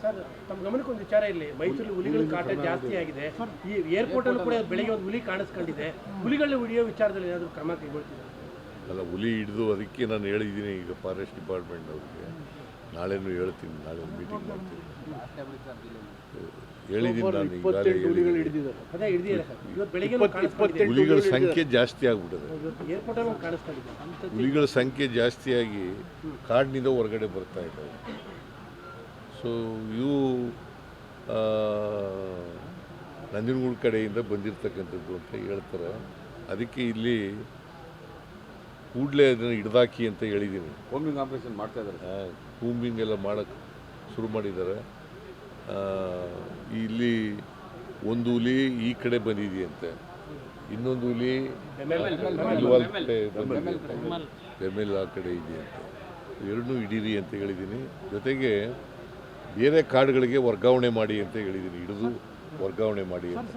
Sir ತಮ್ಮ ಗಮನಕ್ಕೆ ಒಂದು ವಿಚಾರ ಇಲ್ಲಿ ಮೈಸೂರಲ್ಲಿ ಹುಲಿಗಳ ಕಾಟ ಜಾಸ್ತಿ ಆಗಿದೆ. ಈ ಏರ್ಪೋರ್ಟ್ ಅಲ್ಲೂ ಕೂಡ ಬೆಳಗ್ಗೆ ಒಂದು ಹುಲಿ ಕಾಣಿಸ್ಕೊಂಡಿದೆ. ಹುಲಿಗಳನ್ನ ಹಿಡಿಯೋ ವಿಚಾರದಲ್ಲಿ ಏನಾದರೂ ಕ್ರಮ ಕೈಗೊಳ್ತಿದ್ದಾರೆ? ಅಲ್ಲ, ಹುಲಿ ಹಿಡಿದು ಅದಕ್ಕೆ ನಾನು ಹೇಳಿದ್ದೀನಿ ಈಗ ಫಾರೆಸ್ಟ್ ಡಿಪಾರ್ಟ್ಮೆಂಟ್ ಅವ್ರಿಗೆ. ನಾಳೆನೂ ಹೇಳ್ತೀನಿ, ನಾಳೆ ಮೀಟಿಂಗ್ ಮಾಡ್ತೀನಿ. ಹೇಳಿದ್ದೀನಿ ನಾನು ಈಗಾಗಲೇ ಹುಲಿಗಳ ಸಂಖ್ಯೆ ಜಾಸ್ತಿ ಆಗ್ಬಿಟ್ಟಿದೆ. ಹುಲಿಗಳ ಸಂಖ್ಯೆ ಜಾಸ್ತಿಯಾಗಿ ಕಾಡಿನಿಂದ ಹೊರಗಡೆ ಬರ್ತಾ ಇದ್ದಾವೆ. ಸೊ ಇವು ನಂಜನಗೂಡು ಕಡೆಯಿಂದ ಬಂದಿರತಕ್ಕಂಥದ್ದು ಅಂತ ಹೇಳ್ತಾರೆ. ಅದಕ್ಕೆ ಇಲ್ಲಿ ಕೂಡಲೇ ಅದನ್ನು ಹಿಡ್ದಾಕಿ ಅಂತ ಹೇಳಿದ್ದೀನಿ. ಕೂಂಬಿಂಗ್ ಆಪರೇಷನ್ ಮಾಡ್ತಾ ಇದ್ದಾರೆ. ಕೂಂಬಿಂಗ್ ಎಲ್ಲ ಮಾಡೋಕ್ಕೆ ಶುರು ಮಾಡಿದ್ದಾರೆ. ಇಲ್ಲಿ ಒಂದು ಹುಲಿ ಈ ಕಡೆ ಬಂದಿದೆಯಂತೆ, ಇನ್ನೊಂದು ಹುಲಿ ಇಲ್ವಾಲ್ ಕಡೆ ಬಂದಿದೆಯಂತೆ, ಬೆಮೆಲ್ ಆ ಕಡೆ ಇದೆಯಂತೆ. ಎರಡನ್ನೂ ಹಿಡೀರಿ ಅಂತ ಹೇಳಿದ್ದೀನಿ. ಜೊತೆಗೆ ಬೇರೆ ಕಾಡುಗಳಿಗೆ ವರ್ಗಾವಣೆ ಮಾಡಿ ಅಂತ ಹೇಳಿದ್ದೀನಿ. ಹಿಡಿದು ವರ್ಗಾವಣೆ ಮಾಡಿ ಅಂತ.